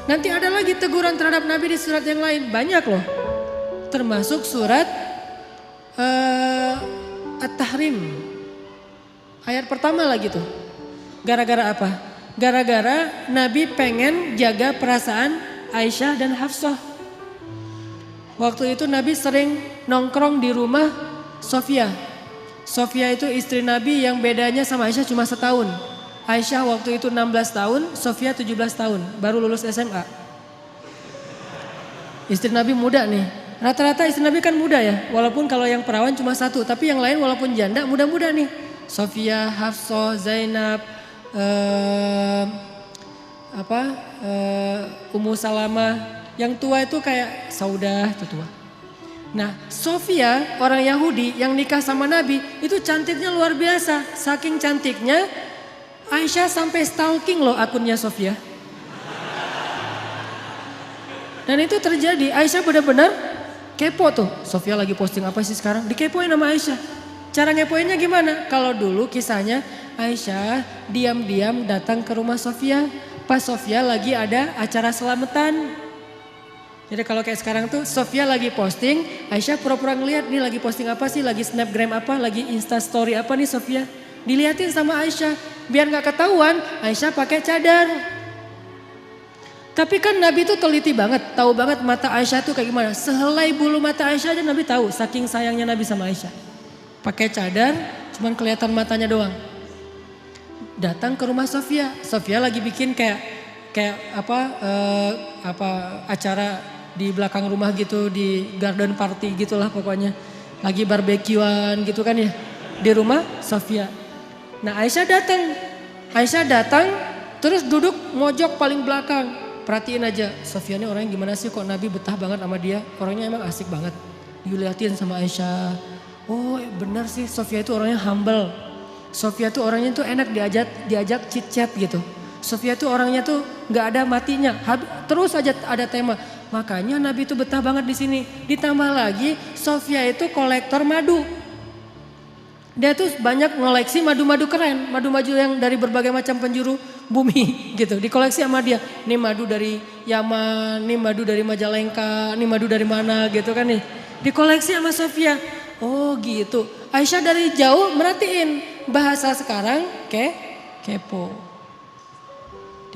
Nanti ada lagi teguran terhadap Nabi di surat yang lain. Banyak loh. Termasuk surat At-Tahrim. Ayat pertama lagi tuh. Gara-gara apa? Gara-gara Nabi pengen jaga perasaan Aisyah dan Hafsah. Waktu itu Nabi sering nongkrong di rumah Sofia. Sofia itu istri Nabi yang bedanya sama Aisyah cuma setahun. Aisyah waktu itu 16 tahun, Sofia 17 tahun, baru lulus SMA. Istri Nabi muda nih. Rata-rata istri Nabi kan muda ya, walaupun kalau yang perawan cuma satu, tapi yang lain walaupun janda muda-muda nih. Sofia, Hafsah, Zainab, Ummu Salamah. Yang tua itu kayak Saudah, itu tua. Nah, Sofia orang Yahudi yang nikah sama Nabi itu cantiknya luar biasa. Saking cantiknya Aisyah sampai stalking loh akunnya Sofia. Dan itu terjadi, Aisyah benar-benar kepo tuh. Sofia lagi posting apa sih sekarang? Dikepoin sama Aisyah. Cara ngepoinnya gimana? Kalau dulu kisahnya Aisyah diam-diam datang ke rumah Sofia. Pas Sofia lagi ada acara selamatan. Jadi kalau kayak sekarang tuh Sofia lagi posting, Aisyah pura-pura ngeliat nih lagi posting apa sih, lagi snapgram apa, lagi insta story apa nih Sofia. Diliatin sama Aisyah, biar gak ketahuan Aisyah pakai cadar. Tapi kan Nabi tuh teliti banget, tahu banget mata Aisyah tuh kayak gimana. Sehelai bulu mata Aisyah aja Nabi tahu, saking sayangnya Nabi sama Aisyah. Pakai cadar, cuman kelihatan matanya doang. Datang ke rumah Sofia, Sofia lagi bikin kayak acara di belakang rumah gitu, di garden party gitulah pokoknya. Lagi barbekyuan gitu kan ya, di rumah Sofia. Nah Aisyah datang terus duduk mojok paling belakang. Perhatiin aja, Sofia ini orangnya gimana sih, kok Nabi betah banget sama dia. Orangnya emang asik banget. Diliatin sama Aisyah. Oh benar sih, Sofia itu orangnya humble. Sofia tuh orangnya tuh enak diajak chit chat gitu. Sofia tuh orangnya tuh nggak ada matinya, terus aja ada tema. Makanya Nabi itu betah banget di sini. Ditambah lagi Sofia itu kolektor madu. Dia tuh banyak ngoleksi madu-madu keren, madu-madu yang dari berbagai macam penjuru bumi gitu. Dikoleksi sama dia. Ini madu dari Yaman, ini madu dari Majalengka, ini madu dari mana gitu kan nih. Dikoleksi sama Sofia. Oh gitu. Aisyah dari jauh merhatiin bahasa sekarang kepo.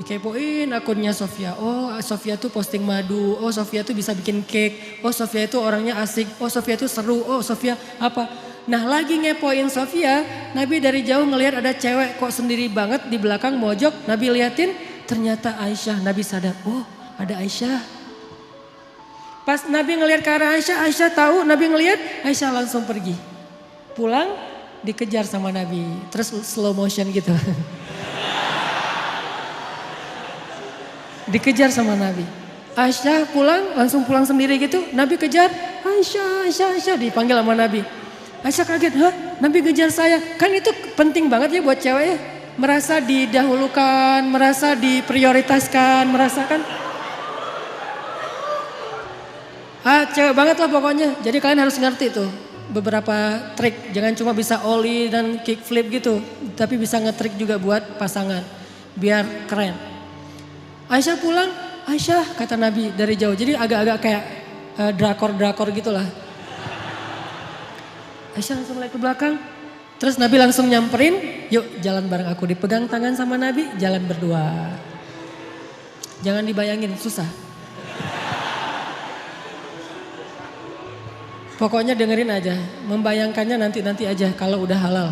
Dikepoin akunnya Sofia. Oh Sofia tuh posting madu. Oh Sofia tuh bisa bikin cake. Oh Sofia itu orangnya asik. Oh Sofia tuh seru. Oh Sofia apa. Nah lagi ngepoin Sofia. Nabi dari jauh ngelihat ada cewek kok sendiri banget di belakang mojok. Nabi liatin ternyata Aisyah. Nabi sadar. Oh ada Aisyah. Pas Nabi ngelihat ke arah Aisyah. Aisyah tahu Nabi ngelihat. Aisyah langsung pergi. Pulang dikejar sama Nabi. Terus slow motion gitu. Dikejar sama Nabi. Aisyah langsung pulang sendiri gitu. Nabi kejar, Aisyah dipanggil sama Nabi. Aisyah kaget, hah Nabi kejar saya. Kan itu penting banget ya buat cewek ya. Merasa didahulukan, merasa diprioritaskan, merasakan. Cewek banget lah pokoknya. Jadi kalian harus ngerti tuh beberapa trik. Jangan cuma bisa ollie dan kickflip gitu. Tapi bisa ngetrik juga buat pasangan. Biar keren. Aisyah pulang, Aisyah kata Nabi dari jauh. Jadi agak-agak kayak drakor-drakor gitulah. Aisyah langsung mulai ke belakang. Terus Nabi langsung nyamperin, yuk jalan bareng aku. Dipegang tangan sama Nabi, jalan berdua. Jangan dibayangin, susah. Pokoknya dengerin aja, membayangkannya nanti aja kalau udah halal.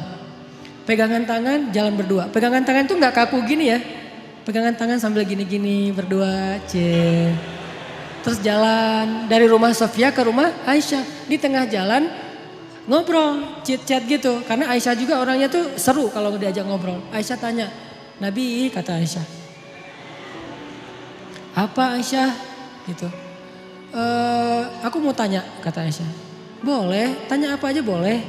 Pegangan tangan, jalan berdua. Pegangan tangan tuh gak kaku gini ya. Pegangan tangan sambil gini-gini berdua, terus jalan dari rumah Sofia ke rumah Aisyah. Di tengah jalan ngobrol, chit-chat gitu. Karena Aisyah juga orangnya tuh seru kalau diajak ngobrol. Aisyah tanya, Nabi kata Aisyah. Apa Aisyah? Gitu. Aku mau tanya kata Aisyah. Boleh, tanya apa aja boleh.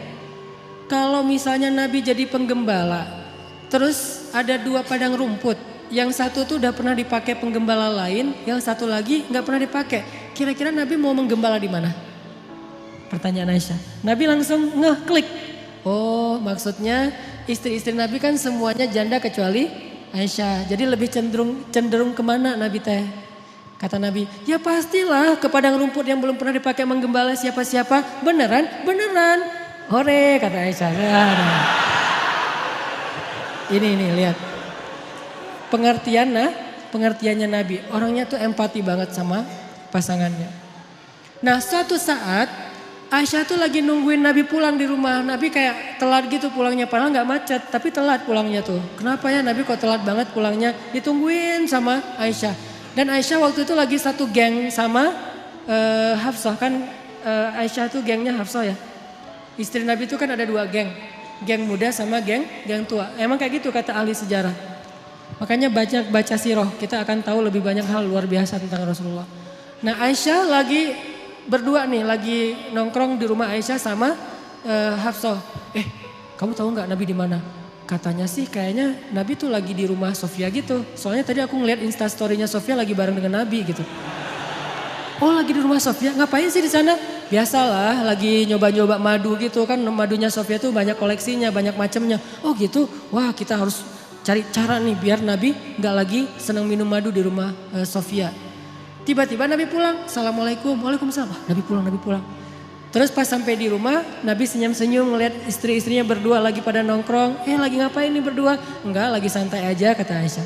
Kalau misalnya Nabi jadi penggembala, terus ada 2 padang rumput. Yang satu tuh udah pernah dipakai penggembala lain, yang satu lagi nggak pernah dipakai. Kira-kira Nabi mau menggembala di mana? Pertanyaan Aisyah. Nabi langsung ngeklik. Oh, maksudnya istri-istri Nabi kan semuanya janda kecuali Aisyah. Jadi lebih cenderung kemana Nabi teh? Kata Nabi, ya pastilah ke padang rumput yang belum pernah dipakai menggembala siapa-siapa. Beneran? Beneran. Hore, kata Aisyah. Ini lihat. Pengertiannya Nabi. Orangnya tuh empati banget sama pasangannya. Nah suatu saat Aisyah tuh lagi nungguin Nabi pulang di rumah. Nabi kayak telat gitu pulangnya. Padahal gak macet tapi telat pulangnya tuh. Kenapa ya Nabi kok telat banget pulangnya? Ditungguin sama Aisyah. Dan Aisyah waktu itu lagi satu geng sama Hafsah. Kan Aisyah tuh gengnya Hafsah ya. Istri Nabi itu kan ada 2 geng. Geng muda sama geng tua. Emang kayak gitu kata ahli sejarah. Makanya baca sirah, kita akan tahu lebih banyak hal luar biasa tentang Rasulullah. Nah Aisyah lagi berdua nih, lagi nongkrong di rumah Aisyah sama Hafsah. Kamu tahu nggak Nabi di mana? Katanya sih kayaknya Nabi tuh lagi di rumah Sofia gitu. Soalnya tadi aku ngeliat instastorynya Sofia lagi bareng dengan Nabi gitu. Oh lagi di rumah Sofia, ngapain sih di sana? Biasalah lagi nyoba-nyoba madu gitu kan, madunya Sofia tuh banyak koleksinya, banyak macamnya. Oh gitu, wah kita harus cari cara nih biar Nabi nggak lagi senang minum madu di rumah Sofia. Tiba-tiba Nabi pulang, Assalamualaikum, Waalaikumsalam. Nabi pulang. Terus pas sampai di rumah, Nabi senyum-senyum ngeliat istri-istrinya berdua lagi pada nongkrong. Lagi ngapain nih berdua? Enggak, lagi santai aja kata Aisyah.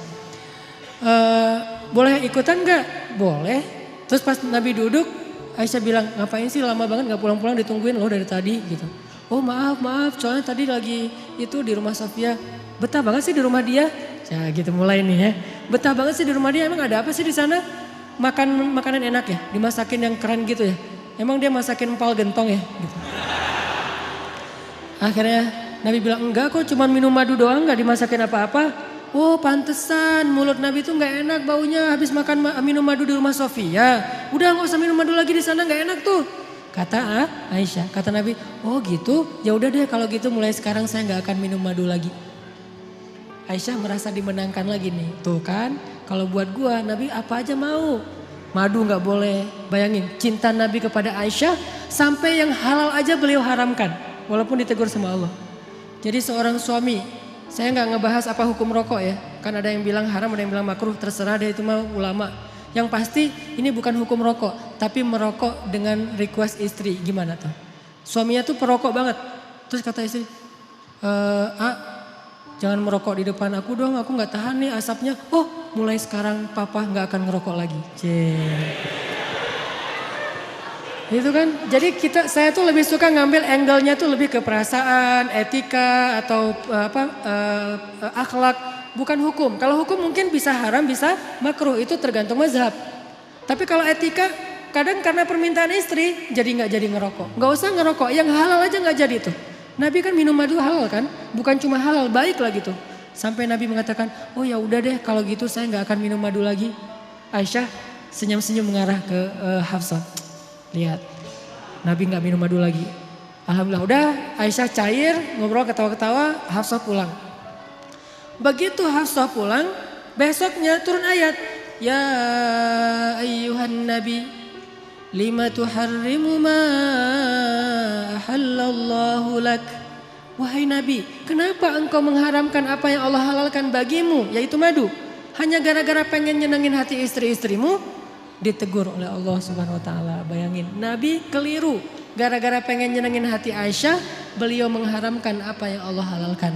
Boleh ikutan nggak? Boleh. Terus pas Nabi duduk, Aisyah bilang, ngapain sih lama banget nggak pulang-pulang ditungguin loh dari tadi gitu. Oh maaf, soalnya tadi lagi itu di rumah Sofia. Betah banget sih di rumah dia. Ya gitu mulai nih ya. Betah banget sih di rumah dia, emang ada apa sih di sana? Makanan enak ya, dimasakin yang keren gitu ya. Emang dia masakin empal gentong ya gitu. Akhirnya Nabi bilang enggak kok cuman minum madu doang gak dimasakin apa-apa. Oh pantesan mulut Nabi tuh gak enak baunya habis minum madu di rumah Sofia. Udah gak usah minum madu lagi di sana gak enak tuh. Kata Aisyah, kata Nabi, oh gitu ya udah deh kalau gitu mulai sekarang saya gak akan minum madu lagi. Aisyah merasa dimenangkan lagi nih. Tuh kan kalau buat gua Nabi apa aja mau. Madu gak boleh. Bayangin cinta Nabi kepada Aisyah sampai yang halal aja beliau haramkan. Walaupun ditegur sama Allah. Jadi seorang suami, saya gak ngebahas apa hukum rokok ya. Kan ada yang bilang haram, ada yang bilang makruh, terserah deh itu mah ulama. Yang pasti ini bukan hukum rokok. Tapi merokok dengan request istri. Gimana tuh? Suaminya tuh perokok banget. Terus kata istri, jangan merokok di depan aku dong, aku gak tahan nih asapnya. Oh mulai sekarang papa gak akan ngerokok lagi. Itu kan, jadi saya tuh lebih suka ngambil angle-nya tuh lebih ke perasaan, etika atau akhlak, bukan hukum. Kalau hukum mungkin bisa haram, bisa makruh, itu tergantung mazhab. Tapi kalau etika, kadang karena permintaan istri, jadi gak jadi ngerokok. Gak usah ngerokok, yang halal aja gak jadi tuh. Nabi kan minum madu halal kan, bukan cuma halal, baik lah gitu. Sampai Nabi mengatakan, oh ya udah deh kalau gitu saya nggak akan minum madu lagi. Aisyah senyum-senyum mengarah ke Hafsah. Lihat, Nabi nggak minum madu lagi. Alhamdulillah udah, Aisyah cair, ngobrol ketawa-ketawa, Hafsah pulang. Begitu Hafsah pulang, besoknya turun ayat. Ya ayyuhan nabi, lima tuharrimu ma ahallallahu lak. Wahai Nabi, kenapa engkau mengharamkan apa yang Allah halalkan bagimu, yaitu madu? Hanya gara-gara pengen nyenengin hati istri-istrimu? Ditegur oleh Allah Subhanahu wa taala. Bayangin, Nabi keliru. Gara-gara pengen nyenengin hati Aisyah, beliau mengharamkan apa yang Allah halalkan.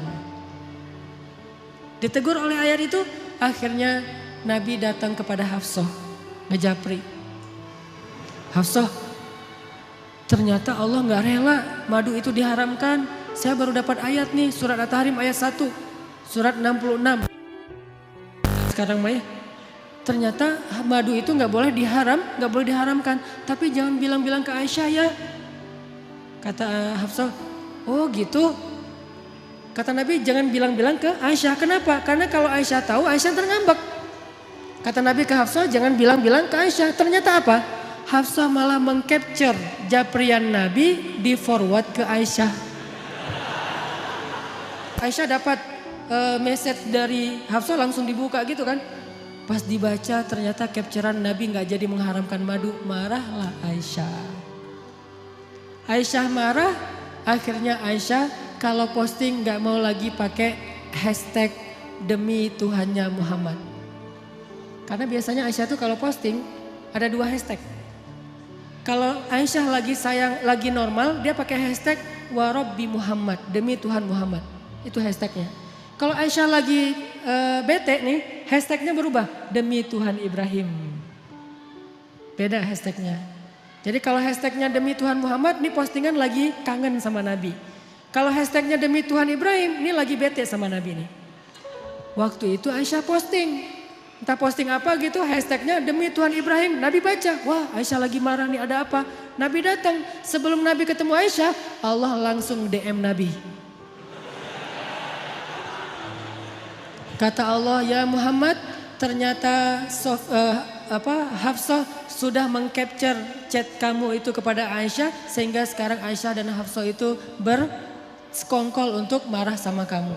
Ditegur oleh ayat itu, akhirnya Nabi datang kepada Hafsah, ngejapri. Hafsah, ternyata Allah gak rela madu itu diharamkan. Saya baru dapat ayat nih, surat At-Tahrim ayat 1, surat 66. Sekarang Maya, ternyata madu itu gak boleh diharamkan. Tapi jangan bilang-bilang ke Aisyah ya. Kata Hafsah, oh gitu. Kata Nabi jangan bilang-bilang ke Aisyah, kenapa? Karena kalau Aisyah tahu, Aisyah terngambek. Kata Nabi ke Hafsah jangan bilang-bilang ke Aisyah. Ternyata apa? Hafsah malah mengcapture japrian Nabi di forward ke Aisyah. Aisyah dapat message dari Hafsah langsung dibuka gitu kan. Pas dibaca ternyata capturean Nabi gak jadi mengharamkan madu. Marahlah Aisyah. Aisyah marah, akhirnya Aisyah kalau posting gak mau lagi pakai hashtag demi Tuhannya Muhammad. Karena biasanya Aisyah tuh kalau posting Ada 2 hashtag. Kalau Aisyah lagi sayang, lagi normal, dia pakai hashtag warabbi Muhammad, demi Tuhan Muhammad. Itu hashtagnya. Kalau Aisyah lagi bete nih, hashtagnya berubah, demi Tuhan Ibrahim. Beda hashtagnya. Jadi kalau hashtagnya demi Tuhan Muhammad, ini postingan lagi kangen sama Nabi. Kalau hashtagnya demi Tuhan Ibrahim, ini lagi bete sama Nabi nih. Waktu itu Aisyah posting. Entah posting apa gitu, hashtagnya demi Tuhan Ibrahim. Nabi baca, wah Aisyah lagi marah nih, ada apa? Nabi datang, sebelum Nabi ketemu Aisyah, Allah langsung DM Nabi. Kata Allah, ya Muhammad, ternyata Hafsah sudah mengcapture chat kamu itu kepada Aisyah, sehingga sekarang Aisyah dan Hafsah itu bersekongkol untuk marah sama kamu.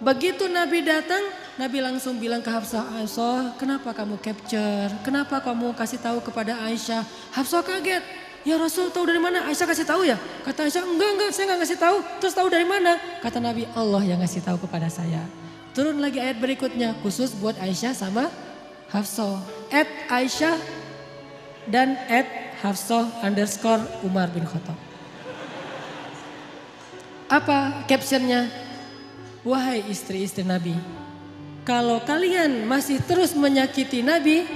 Begitu Nabi datang, Nabi langsung bilang ke Hafsah, Aisyah kenapa kamu capture? Kenapa kamu kasih tahu kepada Aisyah? Hafsah kaget, ya Rasul tahu dari mana? Aisyah kasih tahu ya? Kata Aisyah, enggak saya enggak ngasih tahu. Terus tahu dari mana? Kata Nabi, Allah yang ngasih tahu kepada saya. Turun lagi ayat berikutnya, khusus buat Aisyah sama Hafsah. @Aisyah dan @Hafsah_Umar bin Khattab. Apa captionnya? Wahai istri-istri Nabi, kalau kalian masih terus menyakiti Nabi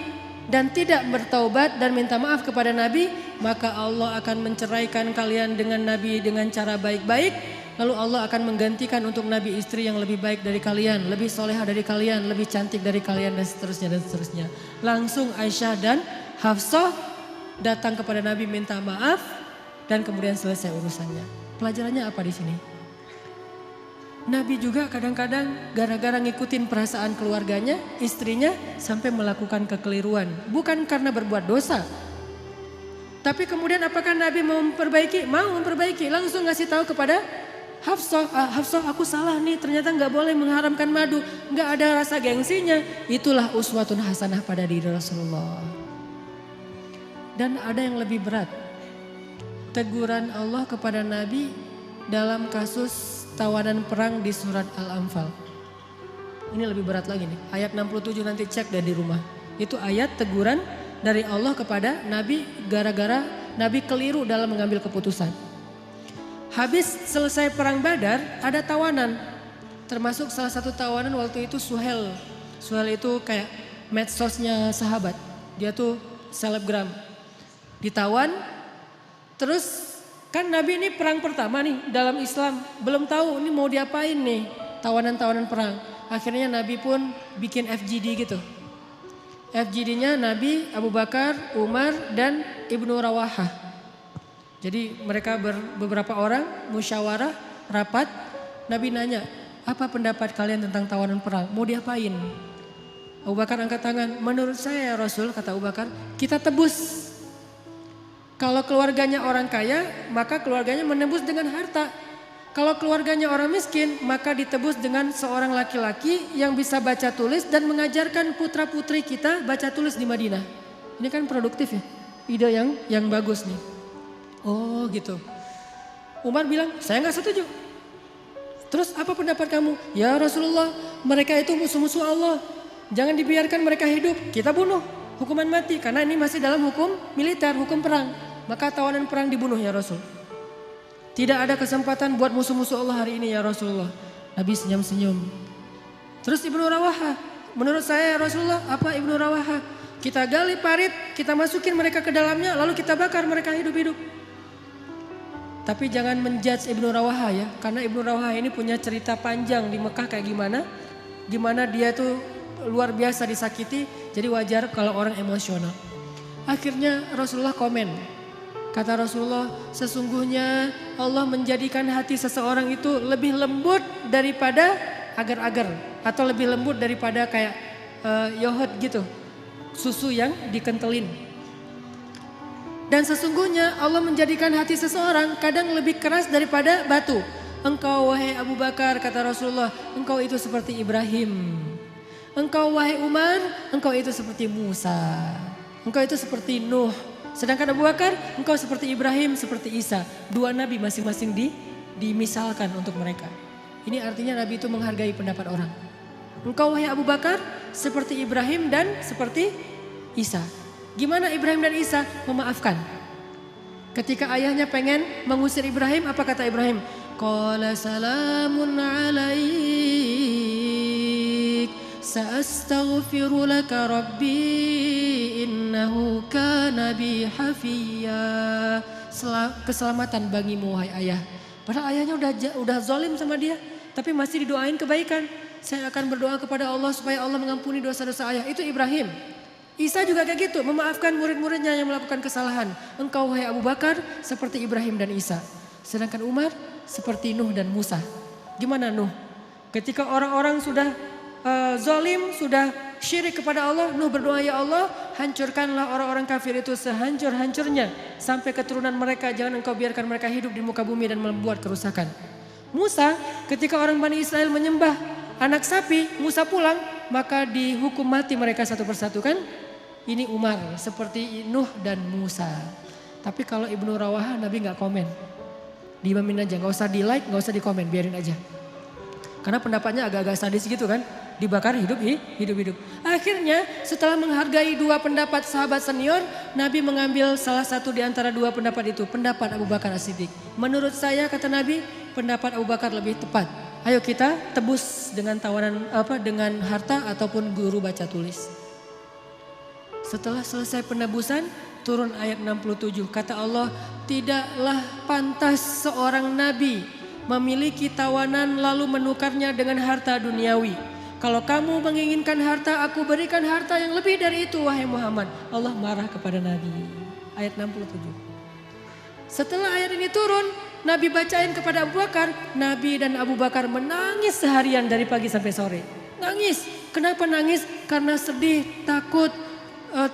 dan tidak bertaubat dan minta maaf kepada Nabi, maka Allah akan menceraikan kalian dengan Nabi dengan cara baik-baik. Lalu Allah akan menggantikan untuk Nabi istri yang lebih baik dari kalian, lebih solehah dari kalian, lebih cantik dari kalian dan seterusnya dan seterusnya. Langsung Aisyah dan Hafsah datang kepada Nabi minta maaf dan kemudian selesai urusannya. Pelajarannya apa di sini? Nabi juga kadang-kadang gara-gara ngikutin perasaan keluarganya, istrinya sampai melakukan kekeliruan. Bukan karena berbuat dosa. Tapi kemudian apakah Nabi mau memperbaiki? Mau memperbaiki. Langsung ngasih tahu kepada Hafsah aku salah nih, ternyata nggak boleh mengharamkan madu. Nggak ada rasa gengsinya. Itulah uswatun hasanah pada diri Rasulullah. Dan ada yang lebih berat. Teguran Allah kepada Nabi dalam kasus tawanan perang di surat Al-Anfal. Ini lebih berat lagi nih. Ayat 67 nanti cek deh di rumah. Itu ayat teguran dari Allah kepada Nabi gara-gara Nabi keliru dalam mengambil keputusan. Habis selesai perang Badar ada tawanan. Termasuk salah satu tawanan waktu itu Suhel. Suhel itu kayak medsosnya sahabat. Dia tuh selebgram. Ditawan terus kan Nabi ini perang pertama nih dalam Islam. Belum tahu ini mau diapain nih tawanan-tawanan perang. Akhirnya Nabi pun bikin FGD gitu. FGD-nya Nabi, Abu Bakar, Umar dan Ibnu Rawahah. Jadi mereka beberapa orang musyawarah, rapat. Nabi nanya, apa pendapat kalian tentang tawanan perang? Mau diapain? Abu Bakar angkat tangan. Menurut saya ya Rasul, kata Abu Bakar, kita tebus. Kalau keluarganya orang kaya, maka keluarganya menebus dengan harta. Kalau keluarganya orang miskin, maka ditebus dengan seorang laki-laki yang bisa baca tulis dan mengajarkan putra-putri kita baca tulis di Madinah. Ini kan produktif ya, ide yang bagus nih. Oh gitu. Umar bilang, saya nggak setuju. Terus apa pendapat kamu? Ya Rasulullah, mereka itu musuh-musuh Allah. Jangan dibiarkan mereka hidup, kita bunuh. Hukuman mati, karena ini masih dalam hukum militer, hukum perang. Maka tawanan perang dibunuh ya Rasul. Tidak ada kesempatan buat musuh-musuh Allah hari ini ya Rasulullah. Nabi senyum-senyum. Terus Ibnu Rawahah, menurut saya ya Rasulullah, apa Ibnu Rawahah? Kita gali parit, kita masukin mereka ke dalamnya, lalu kita bakar mereka hidup-hidup. Tapi jangan menjudge Ibnu Rawahah ya, karena Ibnu Rawahah ini punya cerita panjang di Mekah kayak gimana. Gimana dia tuh luar biasa disakiti, jadi wajar kalau orang emosional. Akhirnya Rasulullah komen. Kata Rasulullah, sesungguhnya Allah menjadikan hati seseorang itu lebih lembut daripada agar-agar. Atau lebih lembut daripada kayak yoghurt gitu. Susu yang dikentelin. Dan sesungguhnya Allah menjadikan hati seseorang kadang lebih keras daripada batu. Engkau wahai Abu Bakar, kata Rasulullah, engkau itu seperti Ibrahim. Engkau wahai Umar, engkau itu seperti Musa. Engkau itu seperti Nuh. Sedangkan Abu Bakar, engkau seperti Ibrahim, seperti Isa. Dua nabi masing-masing dimisalkan untuk mereka. Ini artinya nabi itu menghargai pendapat orang. Engkau wahai Abu Bakar seperti Ibrahim dan seperti Isa. Gimana Ibrahim dan Isa? Memaafkan. Ketika ayahnya pengen mengusir Ibrahim, apa kata Ibrahim? Qala salamun alaik, sa'astaghfiru laka rabbi innahu kana bi hafiyya. Keselamatan bagimu wahai ayah. Padahal ayahnya udah zalim sama dia, tapi masih didoain kebaikan. Saya akan berdoa kepada Allah supaya Allah mengampuni dosa-dosa ayah. Itu Ibrahim. Isa juga kayak gitu, memaafkan murid-muridnya yang melakukan kesalahan. Engkau wahai Abu Bakar seperti Ibrahim dan Isa. Sedangkan Umar seperti Nuh dan Musa. Gimana Nuh? Ketika orang-orang sudah zalim, sudah syirik kepada Allah, Nuh berdoa, ya Allah hancurkanlah orang-orang kafir itu sehancur-hancurnya. Sampai keturunan mereka, jangan engkau biarkan mereka hidup di muka bumi dan membuat kerusakan. Musa ketika orang Bani Israel menyembah anak sapi, Musa pulang, maka dihukum mati mereka satu persatu kan. Ini Umar seperti Nuh dan Musa. Tapi kalau Ibnu Rawahah Nabi gak komen. Diimamin aja, gak usah di like, gak usah di komen, biarin aja. Karena pendapatnya agak-agak sadis gitu kan. Dibakar hidup-hidup. Akhirnya setelah menghargai dua pendapat sahabat senior, Nabi mengambil salah satu di antara dua pendapat itu. Pendapat Abu Bakar As-Siddiq. Menurut saya kata Nabi, pendapat Abu Bakar lebih tepat. Ayo kita tebus dengan tawanan dengan harta ataupun guru baca tulis. Setelah selesai penebusan, turun ayat 67. Kata Allah, tidaklah pantas seorang nabi memiliki tawanan lalu menukarnya dengan harta duniawi. Kalau kamu menginginkan harta, aku berikan harta yang lebih dari itu wahai Muhammad. Allah marah kepada Nabi. Ayat 67. Setelah ayat ini turun, Nabi bacain kepada Abu Bakar. Nabi dan Abu Bakar menangis seharian dari pagi sampai sore. Nangis. Kenapa nangis? Karena sedih, takut,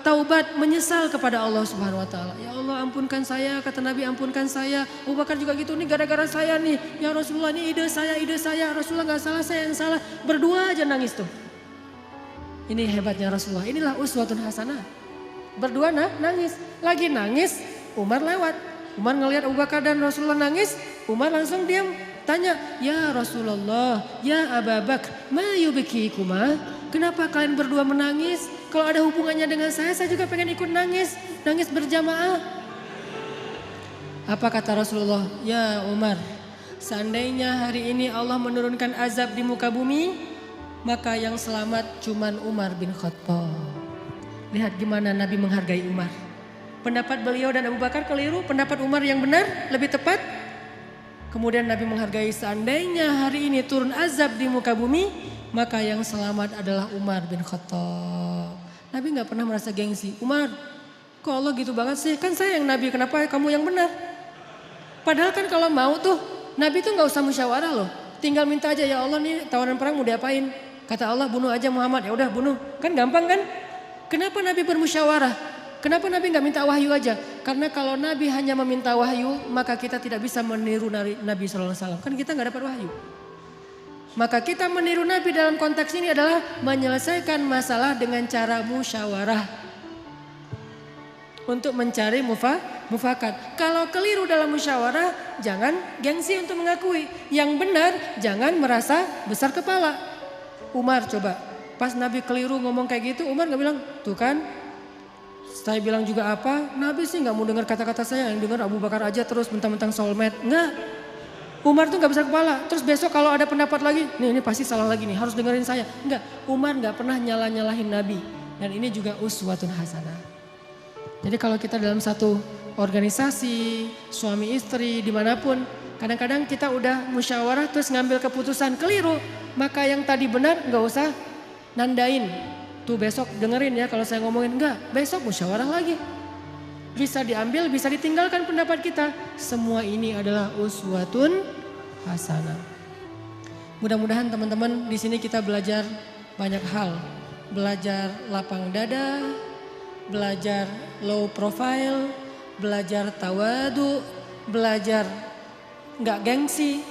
taubat, menyesal kepada Allah Subhanahu wa taala. Ya Allah, ampunkan saya, kata Nabi, ampunkan saya. Abu Bakar juga gitu, nih gara-gara saya nih. Ya Rasulullah, ini ide saya. Rasulullah enggak salah, saya yang salah. Berdua aja nangis tuh. Ini hebatnya Rasulullah. Inilah uswatun hasanah. Berdua nangis. Lagi nangis, Umar lewat. Umar ngelihat Abu Bakar dan Rasulullah nangis, Umar langsung diam. Tanya, ya Rasulullah, ya Abu Bakar, ma yubkikuma? Kenapa kalian berdua menangis? Kalau ada hubungannya dengan saya juga pengen ikut nangis. Nangis berjamaah. Apa kata Rasulullah? Ya Umar, seandainya hari ini Allah menurunkan azab di muka bumi, maka yang selamat cuman Umar bin Khattab. Lihat gimana Nabi menghargai Umar. Pendapat beliau dan Abu Bakar keliru, pendapat Umar yang benar, lebih tepat. Kemudian Nabi menghargai, seandainya hari ini turun azab di muka bumi, maka yang selamat adalah Umar bin Khattab. Nabi gak pernah merasa gengsi. Umar, kok Allah gitu banget sih? Kan saya yang Nabi, kenapa kamu yang benar? Padahal kan kalau mau tuh, Nabi tuh gak usah musyawarah loh. Tinggal minta aja, ya Allah nih tawanan perang mau diapain? Kata Allah, bunuh aja Muhammad. Ya udah bunuh. Kan gampang kan? Kenapa Nabi bermusyawarah? Kenapa Nabi gak minta wahyu aja? Karena kalau Nabi hanya meminta wahyu, maka kita tidak bisa meniru Nabi SAW. Kan kita gak dapat wahyu. Maka kita meniru Nabi dalam konteks ini adalah menyelesaikan masalah dengan cara musyawarah. Untuk mencari mufakat. Kalau keliru dalam musyawarah, jangan gengsi untuk mengakui. Yang benar, jangan merasa besar kepala. Umar coba, pas Nabi keliru ngomong kayak gitu, Umar gak bilang, tuh kan, saya bilang juga apa, Nabi sih gak mau dengar kata-kata saya, yang dengar Abu Bakar aja terus mentang-mentang soulmate. Enggak, Umar tuh gak besar kepala. Terus besok kalau ada pendapat lagi, nih ini pasti salah lagi nih, harus dengerin saya. Enggak, Umar gak pernah nyalahin Nabi. Dan ini juga uswatun hasanah. Jadi kalau kita dalam satu organisasi, suami istri, dimanapun, kadang-kadang kita udah musyawarah terus ngambil keputusan keliru, maka yang tadi benar gak usah nandain. Tuh besok dengerin ya kalau saya ngomongin, enggak, besok musyawarah lagi. Bisa diambil, bisa ditinggalkan pendapat kita. Semua ini adalah uswatun hasanah. Mudah-mudahan teman-teman di sini kita belajar banyak hal. Belajar lapang dada, belajar low profile, belajar tawadu, belajar nggak gengsi,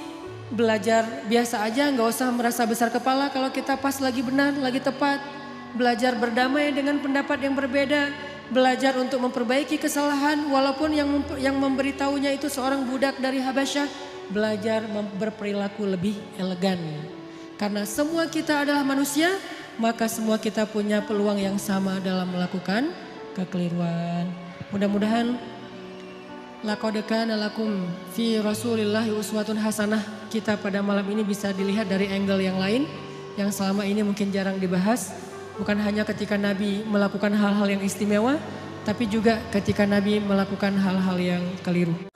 belajar biasa aja, nggak usah merasa besar kepala kalau kita pas lagi benar, lagi tepat. Belajar berdamai dengan pendapat yang berbeda. Belajar untuk memperbaiki kesalahan walaupun yang memberitahunya itu seorang budak dari Habasyah. Belajar berperilaku lebih elegan. Karena semua kita adalah manusia, maka semua kita punya peluang yang sama dalam melakukan kekeliruan. Mudah-mudahan laqad kana lakum fi Rasulillahi uswatun hasanah, kita pada malam ini bisa dilihat dari angle yang lain yang selama ini mungkin jarang dibahas. Bukan hanya ketika Nabi melakukan hal-hal yang istimewa, tapi juga ketika Nabi melakukan hal-hal yang keliru.